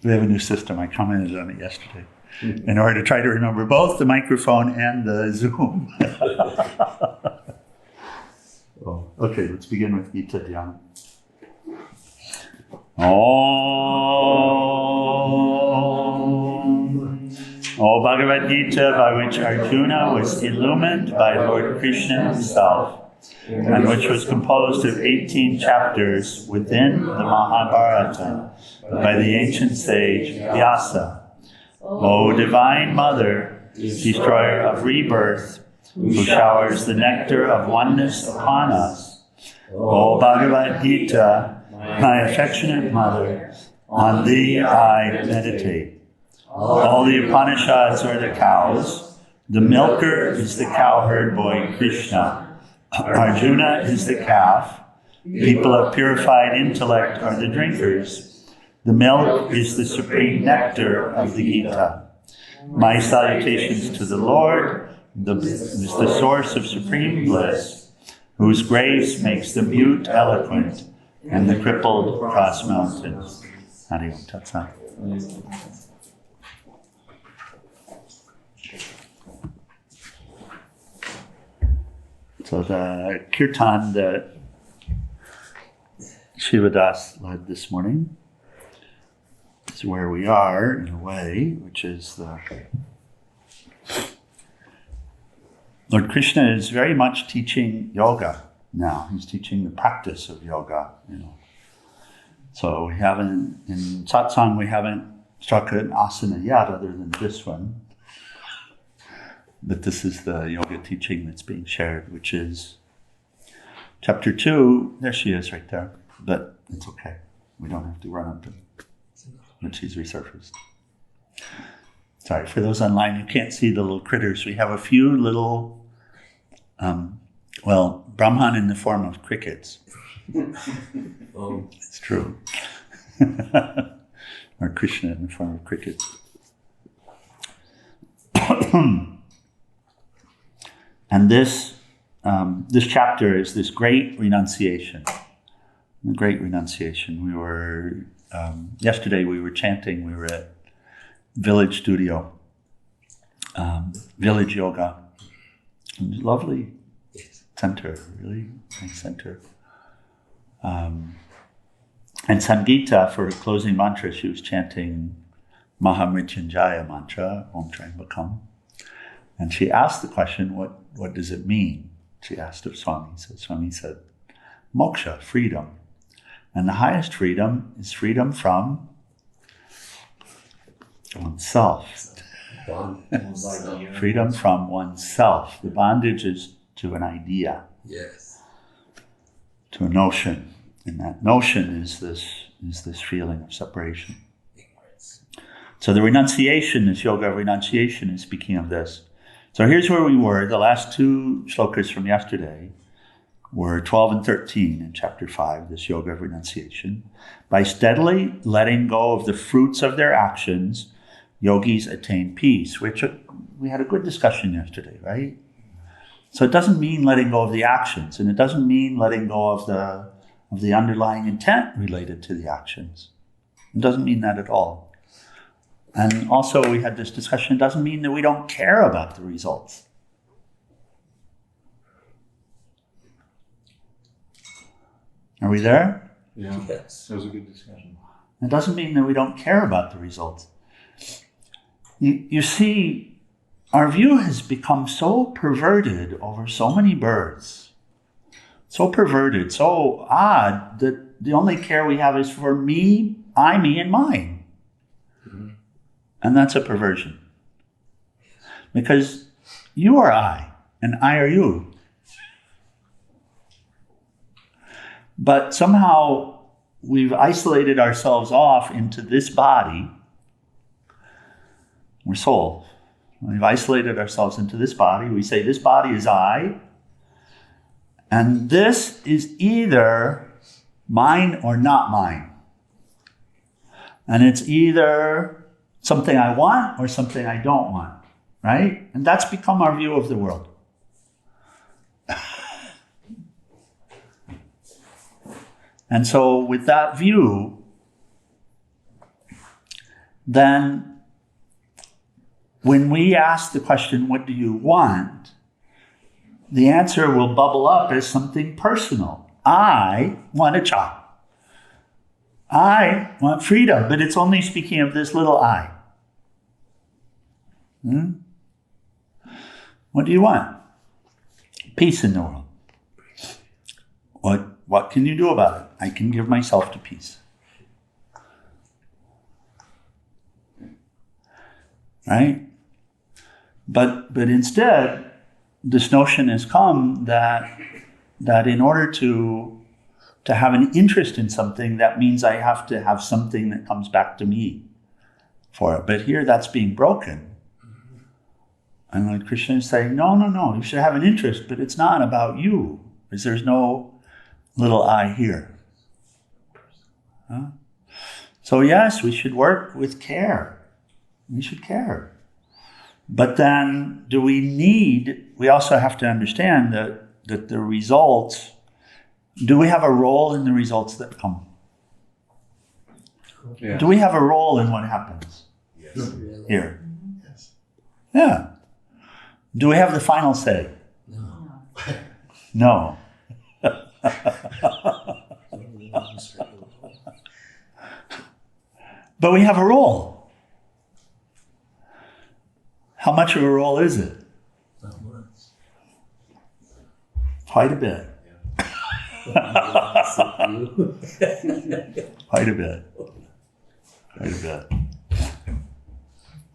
We have a new system. I commented on it yesterday. In order to try to remember both the microphone and the Zoom. Okay, let's begin with Gita Dhyana. O Bhagavad Gita, by which Arjuna was illumined by Lord Krishna himself, and which was composed of 18 chapters within the Mahabharata by the ancient sage Vyasa. O Divine Mother, destroyer of rebirth, who showers the nectar of oneness upon us. O Bhagavad Gita, my affectionate mother, on thee I meditate. All the Upanishads are the cows. The milker is the cowherd boy Krishna. Arjuna is the calf. People of purified intellect are the drinkers. The milk is the supreme nectar of the Gita. My salutations to the Lord, is the source of supreme bliss, whose grace makes the mute eloquent and the crippled cross mountains. Hari Om Tat Sat. So the kirtan that Shivadas led this morning is where we are, in a way, which is the... Lord Krishna is very much teaching yoga now. He's teaching the practice of yoga, So we haven't, in satsang, we haven't struck an asana yet, other than this one. But this is the yoga teaching that's being shared, which is chapter 2. There she is right there. But it's okay. We don't have to run up to when she's resurfaced. Sorry, for those online who can't see the little critters, we have a few little, Brahman in the form of crickets. Oh. It's true. Or Krishna in the form of crickets. And this chapter is this great renunciation. The great renunciation. We were, yesterday we were chanting, we were at Village Studio, Village Yoga. Lovely center, really nice center. And Sangeeta, for her closing mantra, she was chanting Mahamrityunjaya mantra, Om Triambakam. And she asked the question, what does it mean? She asked of Swami. So Swami said, moksha, freedom. And the highest freedom is freedom from oneself. Freedom from oneself. The bondage is to an idea. Yes. To a notion. And that notion is this feeling of separation. So the renunciation, this yoga of renunciation, is speaking of this. So here's where we were. The last two shlokas from yesterday were 12 and 13 in chapter 5, this yoga of renunciation. By steadily letting go of the fruits of their actions, yogis attain peace, which we had a good discussion yesterday, right? So it doesn't mean letting go of the actions, and it doesn't mean letting go of the underlying intent related to the actions. It doesn't mean that at all. And also we had this discussion, it doesn't mean that we don't care about the results. Are we there? Yeah, yes. That was a good discussion. It doesn't mean that we don't care about the results. You see, our view has become so perverted over so many births, so perverted, so odd, that the only care we have is for me, I, me, and mine. Mm-hmm. And that's a perversion. Because you are I, and I are you. But somehow we've isolated ourselves off into this body. We're soul. We've isolated ourselves into this body. We say this body is I. And this is either mine or not mine. And it's either something I want or something I don't want, right? And that's become our view of the world. And so with that view, then when we ask the question, what do you want? The answer will bubble up as something personal. I want a job. I want freedom, but it's only speaking of this little I. What do you want? Peace in the world. What can you do about it? I can give myself to peace. Right? But instead, this notion has come that in order to have an interest in something, that means I have to have something that comes back to me for it. But here that's being broken. And Lord Krishna is saying, no, you should have an interest, but it's not about you, because there's no little I here. Huh? So yes, we should work with care. We should care. But then we also have to understand that the results, do we have a role in the results that come? Yeah. Do we have a role in what happens? Yes. Here? Yes. Yeah. Do we have the final say? No. But we have a role. How much of a role is it? Not much. Quite a bit. Quite a bit. Quite a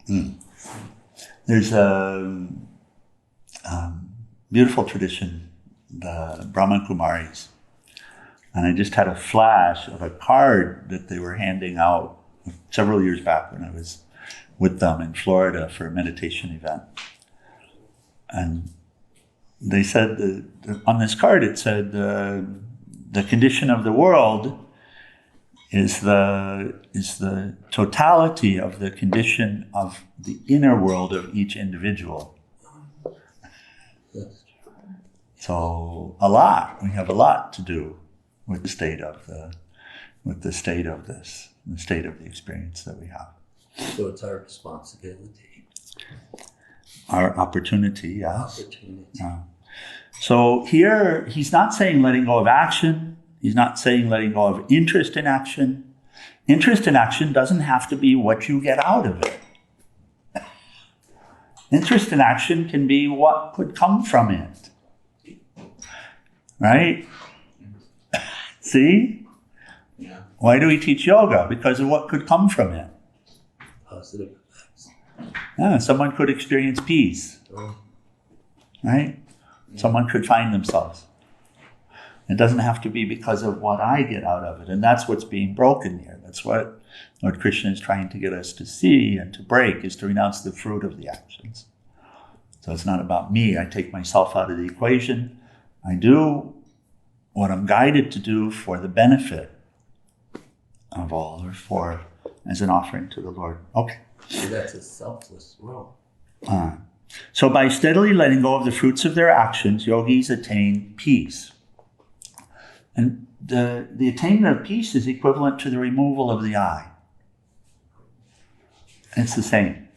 bit. There's a beautiful tradition, the Brahma Kumaris. And I just had a flash of a card that they were handing out several years back when I was with them in Florida for a meditation event. And they said, on this card it said, the condition of the world is the totality of the condition of the inner world of each individual. So we have a lot to do with the state of this, the state of the experience that we have. So it's our responsibility. Our opportunity, yes. So here, he's not saying letting go of action. He's not saying letting go of interest in action. Interest in action doesn't have to be what you get out of it. Interest in action can be what could come from it. Right? See? Yeah. Why do we teach yoga? Because of what could come from it. Positive effects. Yeah, someone could experience peace. Right? Someone could find themselves. It doesn't have to be because of what I get out of it. And that's what's being broken here. That's what Lord Krishna is trying to get us to see and to break, is to renounce the fruit of the actions. So it's not about me. I take myself out of the equation. I do what I'm guided to do for the benefit of all, or as an offering to the Lord. Okay. So that's a selfless role. So by steadily letting go of the fruits of their actions, yogis attain peace. And the attainment of peace is equivalent to the removal of the I. It's the same.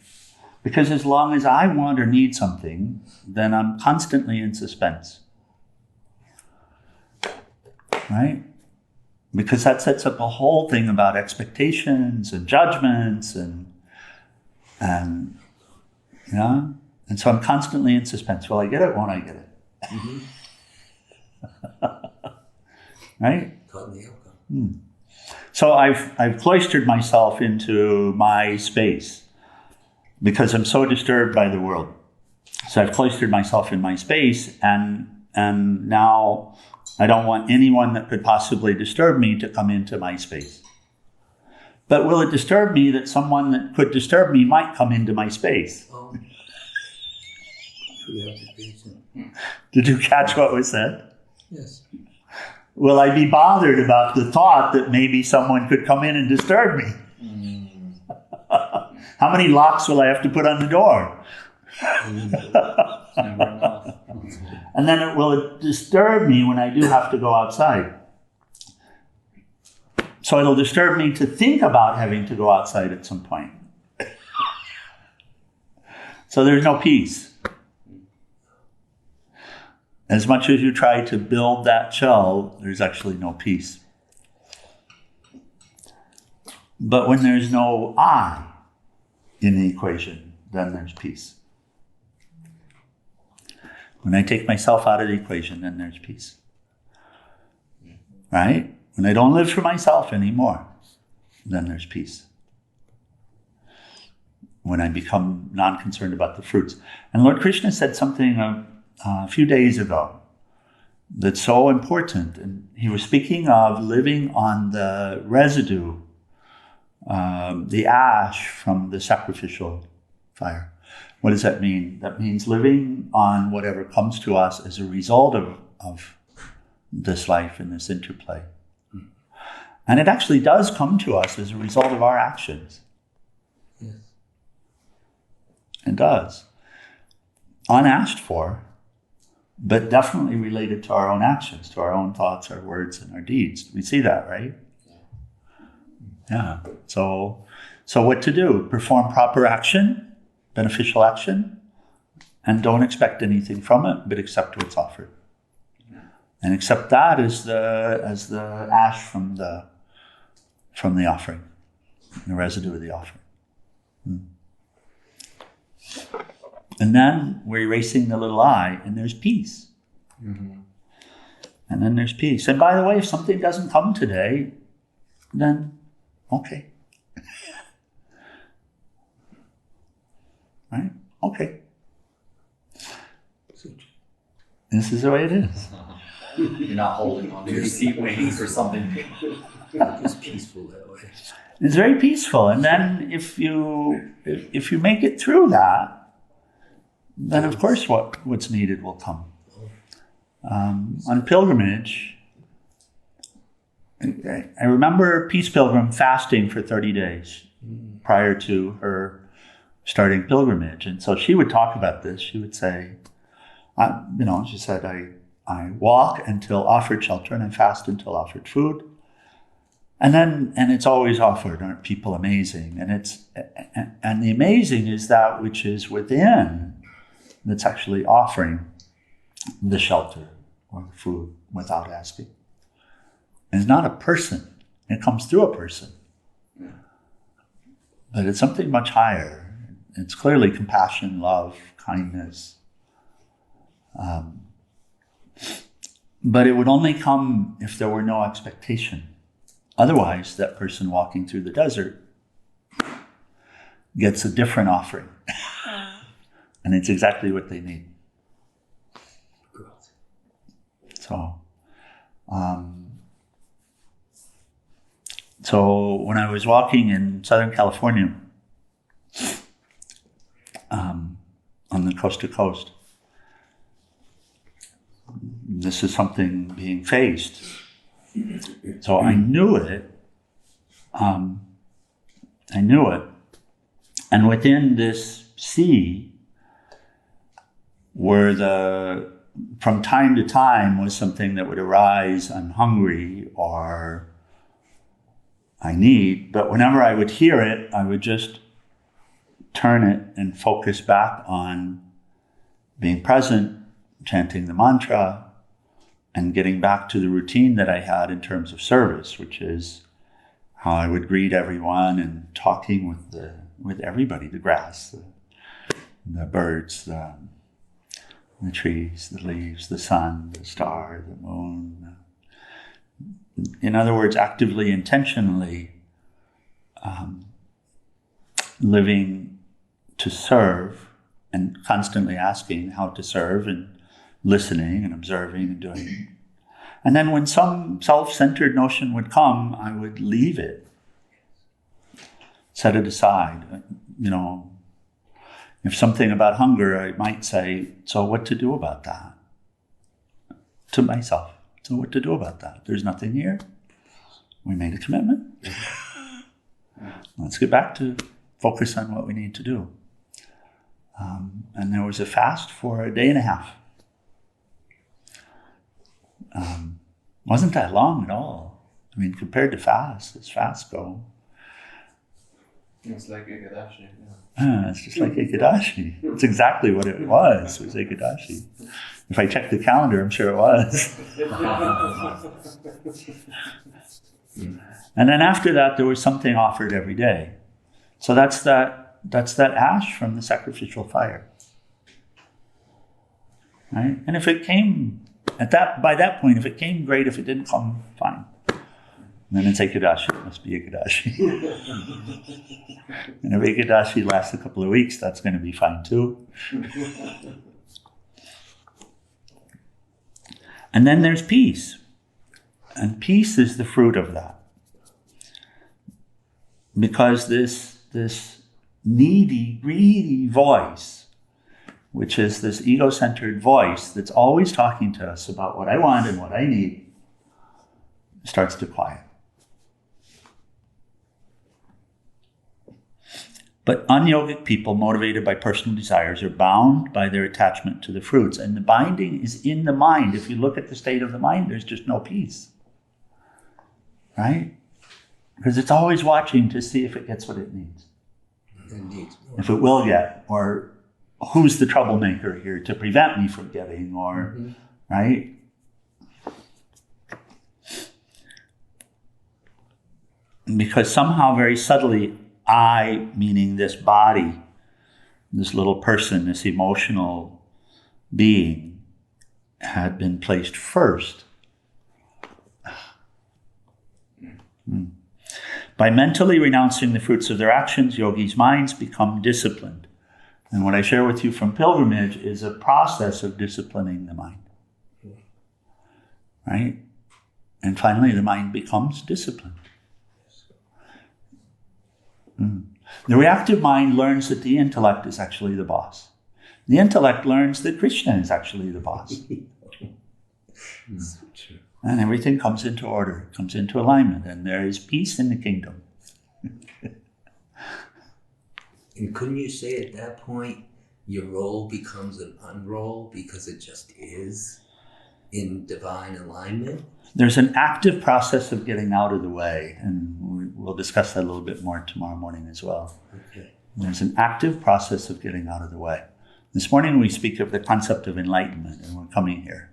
Because as long as I want or need something, then I'm constantly in suspense. Right? Because that sets up a whole thing about expectations and judgments and so I'm constantly in suspense. Will I get it? Won't I get it? Mm-hmm. Right? Caught in the outcome. So I've cloistered myself into my space because I'm so disturbed by the world. So I've cloistered myself in my space, and now I don't want anyone that could possibly disturb me to come into my space. But will it disturb me that someone that could disturb me might come into my space? Oh. Preoccupation. Did you catch what was said? Yes. Will I be bothered about the thought that maybe someone could come in and disturb me? How many locks will I have to put on the door? Never enough. And then will it disturb me when I do have to go outside? So it'll disturb me to think about having to go outside at some point. So there's no peace. As much as you try to build that shell, there's actually no peace. But when there's no I in the equation, then there's peace. When I take myself out of the equation, then there's peace. Right? When I don't live for myself anymore, then there's peace. When I become non-concerned about the fruits. And Lord Krishna said something a few days ago that's so important. And he was speaking of living on the residue, the ash from the sacrificial fire. What does that mean? That means living on whatever comes to us as a result of this life and this interplay. And it actually does come to us as a result of our actions. Yes. It does. Unasked for, but definitely related to our own actions, to our own thoughts, our words, and our deeds. We see that, right? Yeah. So what to do? Perform proper action, beneficial action, and don't expect anything from it, but accept what's offered. And accept that as the ash from the offering, the residue of the offering. And then we're erasing the little I, and there's peace. Mm-hmm. And then there's peace. And by the way, if something doesn't come today, then okay. Right? Okay. This is the way it is. You're not holding onto your seat waiting for something. It's peaceful that way. It's very peaceful. And then if you make it through that, then of course what's needed will come. On pilgrimage, I remember Peace Pilgrim fasting for 30 days prior to her starting pilgrimage. And so she would talk about this. She would say, she said, I walk until offered shelter and I fast until offered food. And it's always offered. Aren't people amazing? And the amazing is that which is within that's actually offering the shelter or the food without asking. And it's not a person. It comes through a person. But it's something much higher. It's clearly compassion, love, kindness. But it would only come if there were no expectation. Otherwise, that person walking through the desert gets a different offering. And it's exactly what they need. So when I was walking in Southern California, on the coast to coast, this is something being faced. So I knew it. And within this sea, from time to time was something that would arise, I'm hungry or I need, but whenever I would hear it, I would just turn it and focus back on being present, chanting the mantra, and getting back to the routine that I had in terms of service, which is how I would greet everyone and talking with everybody, the grass, the birds, the trees, the leaves, the sun, the star, the moon. In other words, actively, intentionally living to serve and constantly asking how to serve and listening and observing and doing. And then when some self-centered notion would come, I would leave it, set it aside. If something about hunger, I might say, so what to do about that? To myself. So what to do about that? There's nothing here. We made a commitment. Let's get back to focus on what we need to do. And there was a fast for a day and a half. Wasn't that long at all. I mean, compared to fasts, as fasts go. It's like Ekadashi. It's just like Ekadashi. It's exactly what it was. It was Ekadashi. If I check the calendar, I'm sure it was. And then after that, there was something offered every day. So that's that ash from the sacrificial fire. Right? And if it came by that point, if it came, great. If it didn't come, fine. And then it's Ekadashi. It must be Ekadashi. And if Ekadashi lasts a couple of weeks, that's going to be fine too. And then there's peace. And peace is the fruit of that. Because this needy, greedy voice, which is this ego-centered voice that's always talking to us about what I want and what I need, starts to quiet. But unyogic people motivated by personal desires are bound by their attachment to the fruits. And the binding is in the mind. If you look at the state of the mind, there's just no peace. Right? Because it's always watching to see if it gets what it needs. If it will get, or who's the troublemaker here to prevent me from getting, or, right? Because somehow, very subtly, I, meaning this body, this little person, this emotional being, had been placed first. By mentally renouncing the fruits of their actions, yogis' minds become disciplined. And what I share with you from pilgrimage is a process of disciplining the mind. Right? And finally, the mind becomes disciplined. The reactive mind learns that the intellect is actually the boss. The intellect learns that Krishna is actually the boss. And everything comes into order, comes into alignment, and there is peace in the kingdom. And couldn't you say at that point, your role becomes an unroll because it just is in divine alignment? There's an active process of getting out of the way, and we'll discuss that a little bit more tomorrow morning as well. Okay. There's an active process of getting out of the way. This morning we speak of the concept of enlightenment, and we're coming here.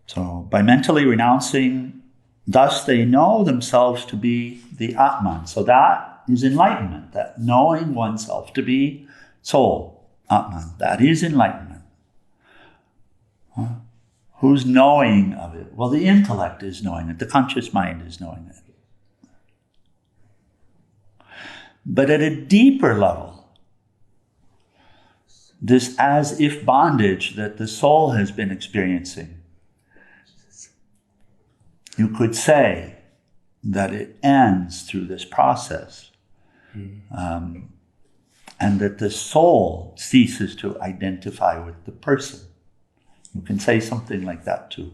So by mentally renouncing, thus they know themselves to be the Atman. So that is enlightenment, that knowing oneself to be soul, Atman. That is enlightenment. Who's knowing of it? Well, the intellect is knowing it. The conscious mind is knowing it. But at a deeper level, this as-if bondage that the soul has been experiencing, you could say that it ends through this process, and that the soul ceases to identify with the person. You can say something like that too.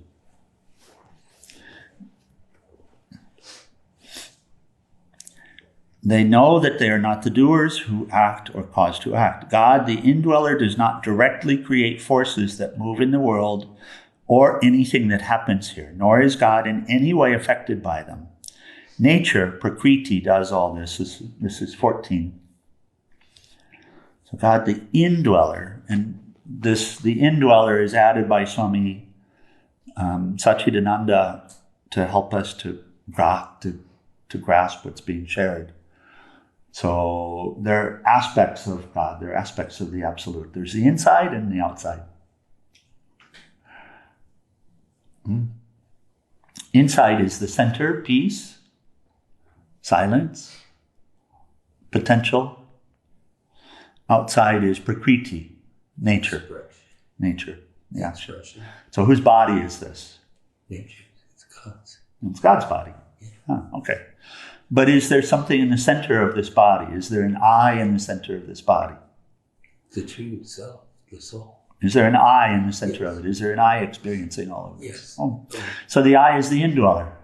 They know that they are not the doers who act or cause to act. God, the indweller, does not directly create forces that move in the world or anything that happens here, nor is God in any way affected by them. Nature, Prakriti, does all this. This is 14. So God, the indweller, and the indweller is added by Swami Satchidananda to help us to grasp what's being shared. So there are aspects of God, there are aspects of the Absolute. There's the inside and the outside. Inside is the center, peace, silence, potential. Outside is Prakriti, nature. Nature, yeah. Expression. So whose body is this? Nature. It's God's. It's God's body. Yeah. Huh, okay. But is there something in the center of this body? Is there an I in the center of this body? The true self, the soul. Is there an I in the center of it? Is there an I experiencing all of this? Yes. Oh. So the I is the indweller.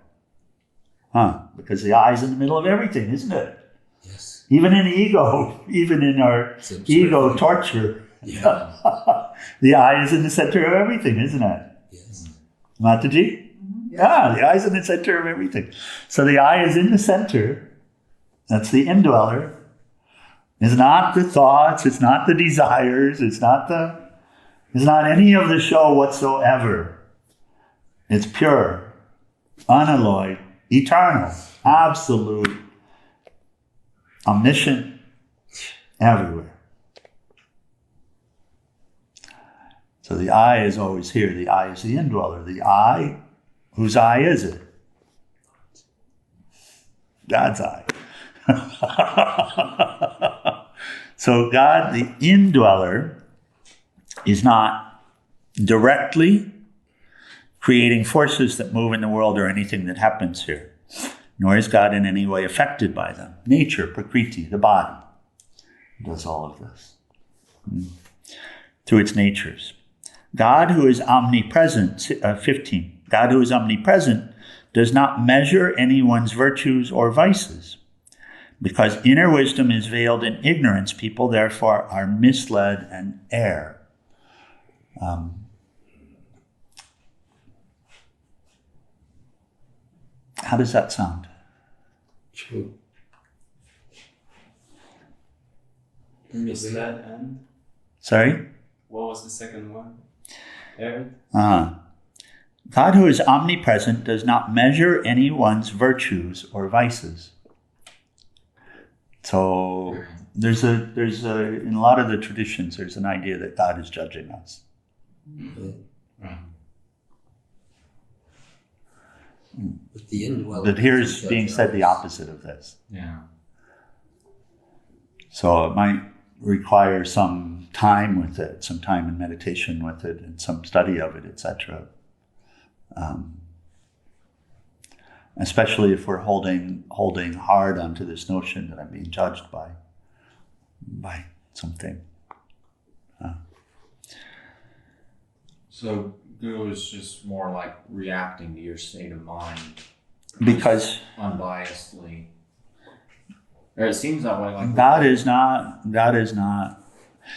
Because the I is in the middle of everything, isn't it? Yes. Even in ego, even in our ego torture, Yeah. the I is in the center of everything, isn't it? Yes. Mataji? Yeah, the I is in the center of everything. So the I is in the center, That's the indweller. It's not the thoughts, it's not the desires, it's not any of the show whatsoever. It's pure, unalloyed, eternal, absolute, omniscient, everywhere. So the I is always here. The I is the indweller. The I, whose I is it? God's I. So God, the indweller, is not directly creating forces that move in the world or anything that happens here, nor is God in any way affected by them. Nature, prakriti, the body, does all of this through its natures. God, who is omnipresent, 15, God who is omnipresent does not measure anyone's virtues or vices. Because inner wisdom is veiled in ignorance, people therefore are misled and err. How does that sound? True. Misled and? Sorry? What was the second one? Error? God who is omnipresent does not measure anyone's virtues or vices. So there's a in a lot of the traditions, there's an idea that God is judging us. But the indweller. But here's being said the opposite of this. Yeah. So it might require some time with it, some time in meditation with it, and some study of it, etc. Especially if we're holding hard onto this notion that I'm being judged by something. So Guru is just more like reacting to your state of mind. Because Unbiasedly. Or it seems that way. Like God is not.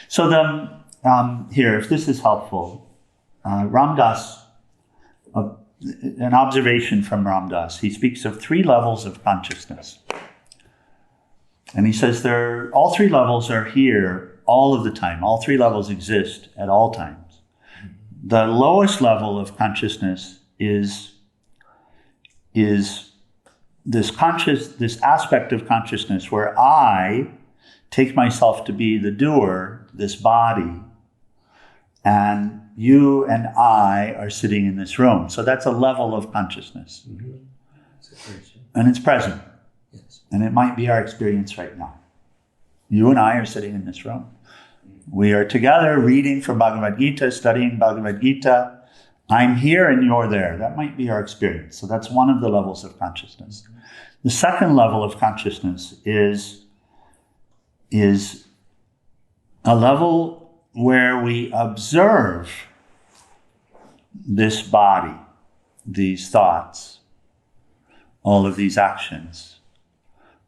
So then, here, if this is helpful, Ram Dass, an observation from Ram Dass, he speaks of 3 levels of consciousness. And he says all 3 levels are here all of the time. All 3 levels exist at all times. The lowest level of consciousness is this aspect of consciousness where I take myself to be the doer, this body, and you and I are sitting in this room. So that's a level of consciousness. Mm-hmm. And it's present. Yes. And it might be our experience right now. You and I are sitting in this room. We are together reading from Bhagavad Gita, studying Bhagavad Gita. I'm here and you're there. That might be our experience. So that's one of the levels of consciousness. The second level of consciousness is a level where we observe this body, these thoughts, all of these actions,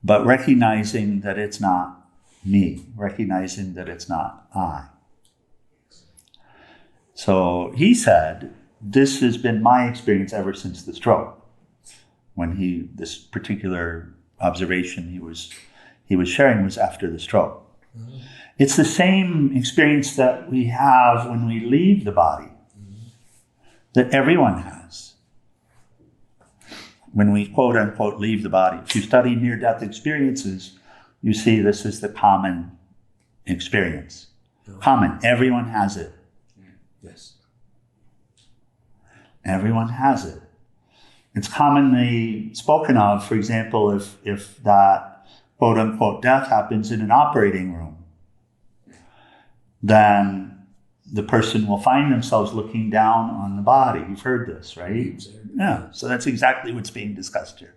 but recognizing that it's not me, recognizing that it's not I. So he said, this has been my experience ever since the stroke. When this particular observation he was sharing was after the stroke. Mm-hmm. It's the same experience that we have when we leave the body, that everyone has. When we quote unquote leave the body. If you study near-death experiences, you see this is the common experience. Common, everyone has it. Yes. Everyone has it. It's commonly spoken of, for example, if that quote-unquote death happens in an operating room, then the person will find themselves looking down on the body. You've heard this, right? Yeah, so that's exactly what's being discussed here.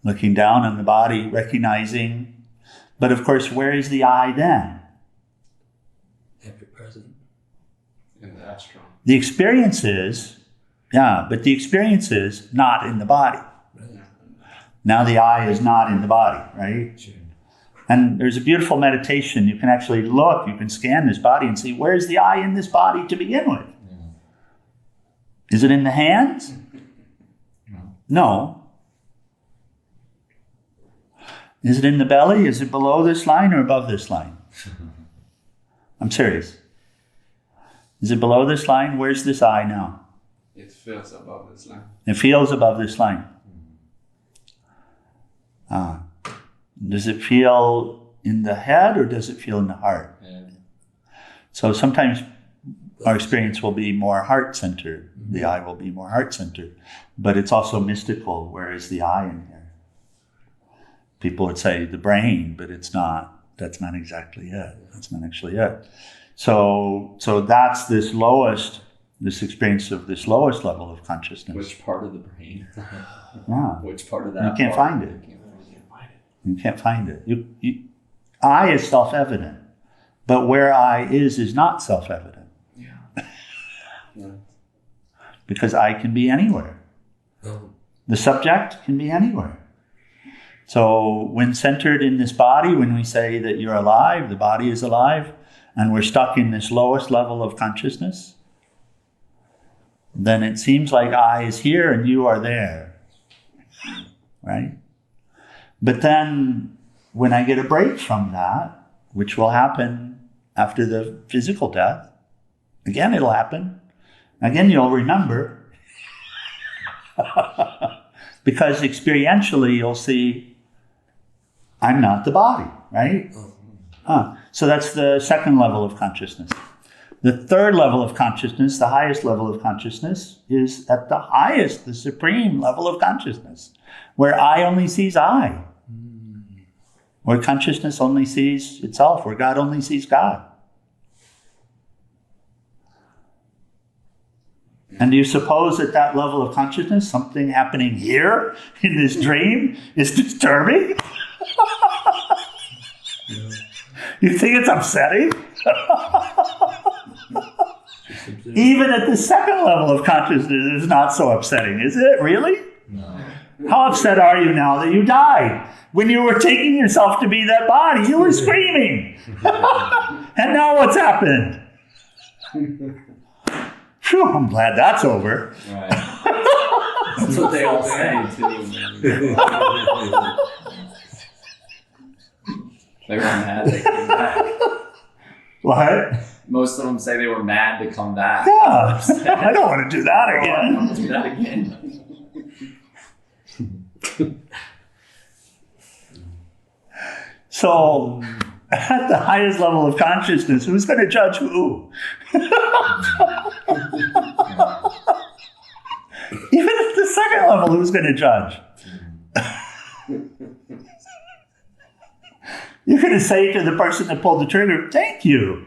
Looking down on the body, recognizing, but of course, where is the I then? Ever present. In the ashram. The experience is, but the experience is not in the body. Right. Now the I is not in the body, right? Sure. And there's a beautiful meditation. You can actually look, you can scan this body and see, where's the I in this body to begin with? Is it in the hands? No. Is it in the belly? Is it below this line or above this line? I'm serious. Is it below this line? Where's this I now? It feels above this line. It feels above this line. Does it feel in the head or does it feel in the heart? So sometimes our experience will be more heart-centered. The I will be more heart-centered. But it's also mystical. Where is the I in here? People would say the brain, but it's not. That's not exactly it. That's not actually it. So that's this experience of this lowest level of consciousness. Which part of the brain? Yeah. Which part of that? You can't find it. You can't find it. I is self-evident, but where I is not self-evident. Yeah. Because I can be anywhere. The subject can be anywhere. So when centered in this body, when we say that you're alive, the body is alive, and we're stuck in this lowest level of consciousness, then it seems like I is here and you are there. Right? But then when I get a break from that, which will happen after the physical death, again it'll happen. Again you'll remember. Because experientially you'll see, I'm not the body, right? So that's the second level of consciousness. The third level of consciousness, the highest level of consciousness, is at the highest, the supreme level of consciousness, where I only sees I. Where consciousness only sees itself, where God only sees God. And do you suppose at that level of consciousness, something happening here in this dream is disturbing? You think it's upsetting? Even at the second level of consciousness, it's not so upsetting, is it? Really? No. How upset are you now that you died? When you were taking yourself to be that body, you were screaming. And now what's happened? Phew, I'm glad that's over. Right. That's what they all say too. They were mad they came back. What? Most of them say they were mad to come back. Yeah, I don't want to do that I again. don't do that again. So, at the highest level of consciousness, who's going to judge who? Even at the second level, who's going to judge? You're going to say to the person that pulled the trigger, thank you.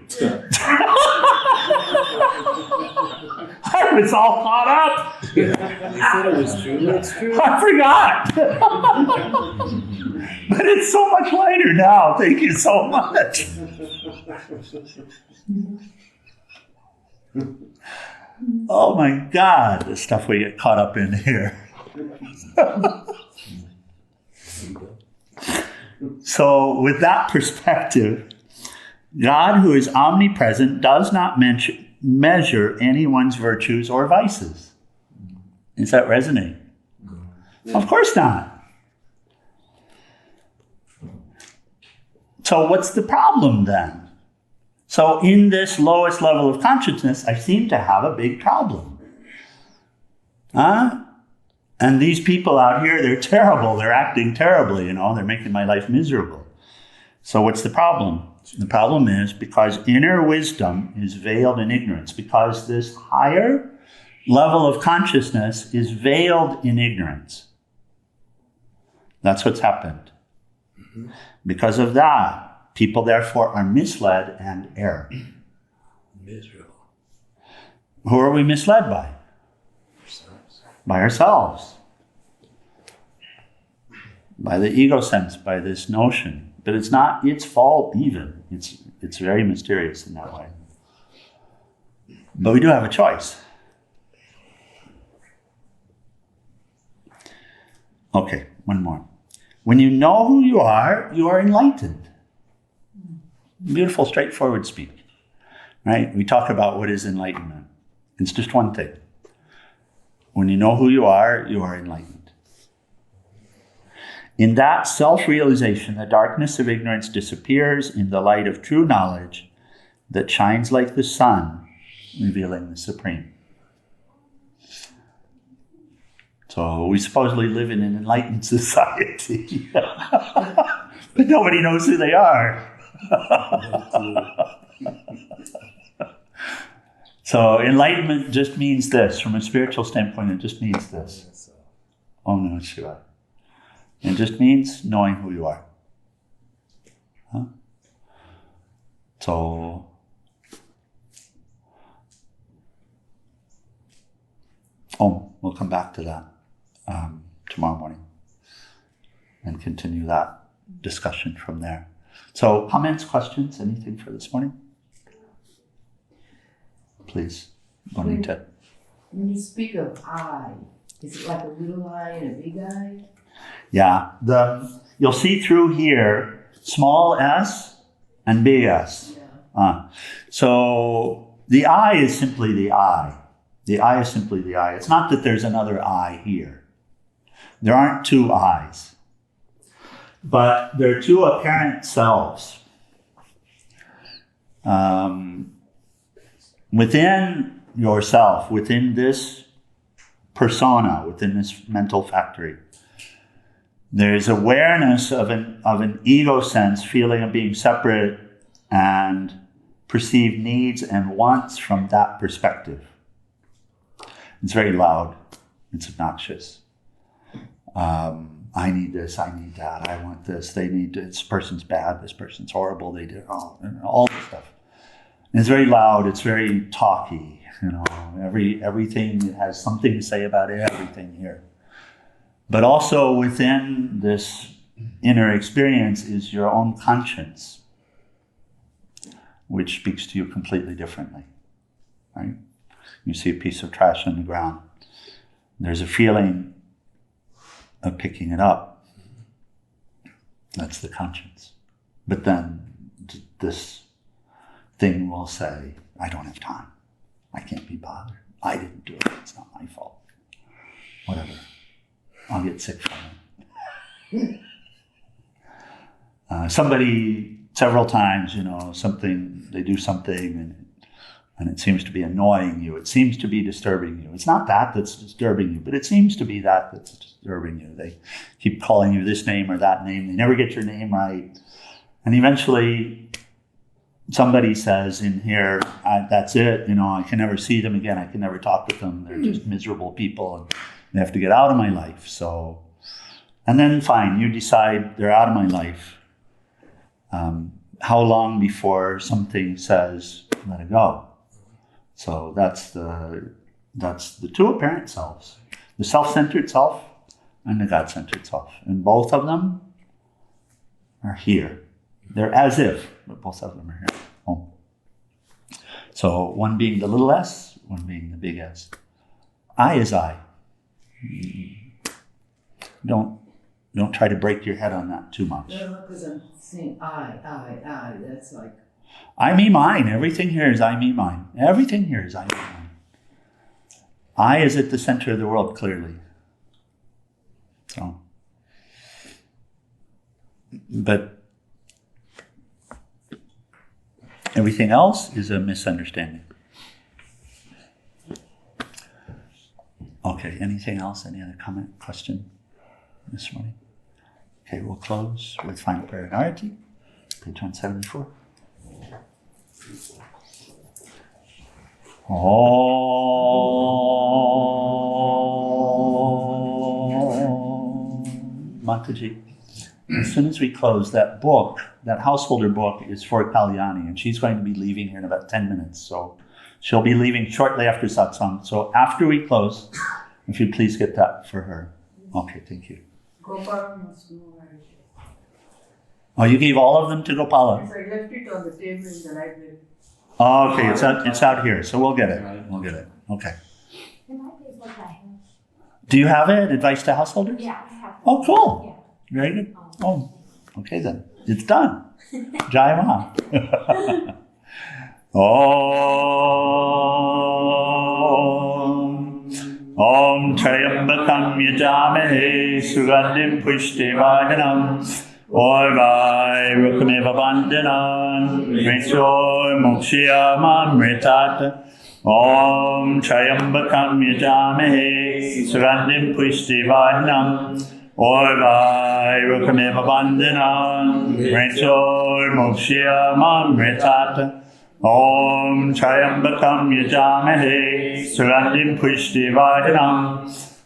I was all caught up. They said it was true. It's true. I forgot. But it's so much lighter now. Thank you so much. Oh my God, the stuff we get caught up in here. So with that perspective, God, who is omnipresent, does not measure anyone's virtues or vices. Is that resonating? Yeah. Of course not. So what's the problem then? So in this lowest level of consciousness, I seem to have a big problem. And these people out here, they're terrible. They're acting terribly, they're making my life miserable. So what's the problem? The problem is because inner wisdom is veiled in ignorance, because this higher level of consciousness is veiled in ignorance. That's what's happened. Mm-hmm. Because of that, people therefore are misled and err. Miserable. Who are we misled by? Ourselves. By ourselves. By the ego sense, by this notion. But it's not its fault even. It's very mysterious in that way. But we do have a choice. Okay, one more. When you know who you are enlightened. Beautiful, straightforward speech. Right? We talk about what is enlightenment. It's just one thing. When you know who you are enlightened. In that self-realization, the darkness of ignorance disappears in the light of true knowledge that shines like the sun, revealing the Supreme. So we supposedly live in an enlightened society, but nobody knows who they are. So enlightenment just means this. From a spiritual standpoint, it just means this. Om Namah Shivaya. It just means knowing who you are. Huh? So, we'll come back to that tomorrow morning and continue that discussion from there. So, comments, questions, anything for this morning? Please, Bonita. When you speak of I, is it like a little I and a big I? Yeah, you'll see through here small s and big S. Yeah. So the I is simply the I. The I is simply the I. It's not that there's another I here. There aren't two I's. But there are two apparent selves. Within yourself, within this persona, within this mental factory, there's awareness of an ego sense, feeling of being separate, and perceived needs and wants from that perspective. It's very loud. It's obnoxious. I need this, I need that, I want this, they need this person's bad, this person's horrible, they did all this stuff. And it's very loud, it's very talky, everything, it has something to say about everything here. But also within this inner experience is your own conscience, which speaks to you completely differently, right? You see a piece of trash on the ground. There's a feeling of picking it up. That's the conscience. But then this thing will say, I don't have time. I can't be bothered. I didn't do it. It's not my fault. Whatever. I'll get sick from it. Somebody, several times, they do something and it seems to be annoying you. It seems to be disturbing you. It's not that that's disturbing you, but it seems to be that that's disturbing you. They keep calling you this name or that name. They never get your name right. And eventually somebody says in here, that's it. I can never see them again. I can never talk with them. They're just miserable people and they have to get out of my life. So, and then fine, you decide they're out of my life. How long before something says, let it go? So that's the two apparent selves, the self-centered self and the God-centered self. And both of them are here. They're as if, but both of them are here. Oh. So one being the little s, one being the big S. I is I. Don't try to break your head on that too much. No, because I'm saying I. That's like. I, me, mine. Everything here is I, me, mine. Everything here is I, me, mine. I is at the center of the world, clearly. So, but everything else is a misunderstanding. Okay, anything else? Any other comment, question this morning? Okay, we'll close with final prayer and arati, page 174. Om Mataji. As soon as we close, that book, that householder book, is for Kalyani, and she's going to be leaving here in about 10 minutes. So she'll be leaving shortly after satsang. So after we close, if you'd please get that for her. Okay, thank you. Gopala must know. Oh, you gave all of them to Gopala? Yes, I left it on the table in the library. Oh, okay, it's out here, so we'll get it. We'll get it. Okay. Do you have it? Advice to householders? Yeah, I have. Oh, cool. Yeah. Very good. Oh, okay then. It's done. Jai Ma. Om Om Trayambakam Yajamahe Sugandim Pushtivardanam Orvai Rukameva Vandanan Mrityur Mokshiyamamritata Om Trayambakam Yajamahe Sugandim Pushtivardanam Orvai Rukameva Vandanan Mrityur Mokshiyamamritata Om Trayambakam Yajamahe Sugandim Pushtivardanam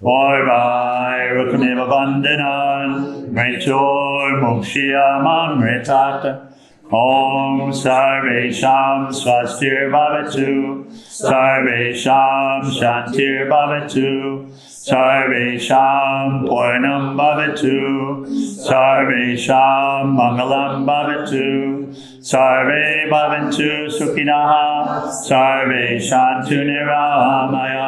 Orvai Rukameva Vandanan Mrityur Mokshiyamamritata Om Sarvesham Swastir Bhavatu Sarvesham Shantir Bhavatu Sarvesham Purnam Bhavatu Sarvesham Mangalam Bhavatu Sarve Bhavantu Sukhinaha Sarve Shantu Niramaya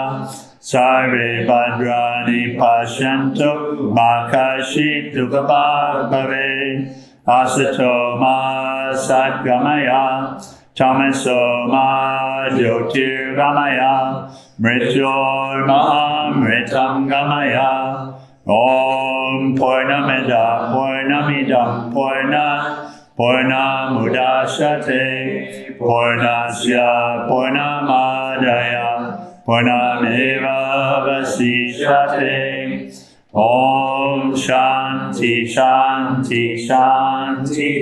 Sarve Bhadrani Pashyantu Makashitu Bhave Asato Ma Satgamaya Tamaso Ma Jyotir Gamaya Mrityor Mahamritam Gamaya Om Purnamida Purnamidam Purnamudashate Purnasya Purnamadaya Purnameva Vasishate Om Shanti Shanti Shanti.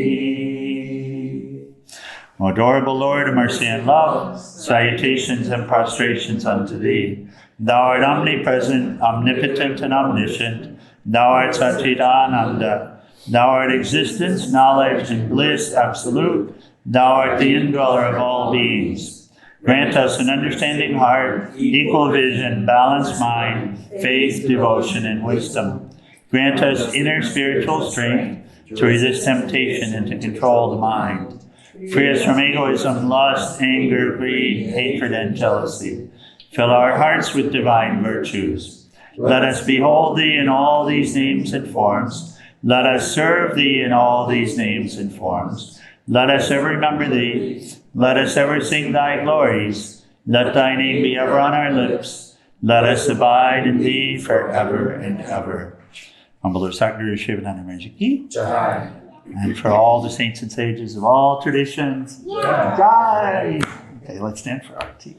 O adorable Lord of mercy and love, salutations and prostrations unto thee. Thou art omnipresent, omnipotent, and omniscient. Thou art Satchidananda. Thou art existence, knowledge, and bliss absolute. Thou art the indweller of all beings. Grant us an understanding heart, equal vision, balanced mind, faith, devotion, and wisdom. Grant us inner spiritual strength to resist temptation and to control the mind. Free us from egoism, lust, anger, greed, hatred, and jealousy. Fill our hearts with divine virtues. Let us behold thee in all these names and forms. Let us serve thee in all these names and forms. Let us ever remember thee. Let us ever sing thy glories. Let thy name be ever on our lips. Let us abide in thee forever and ever. Humble our Sacred Shivananda Geeta. And for all the saints and sages of all traditions. Jai. Okay, let's stand for our tea.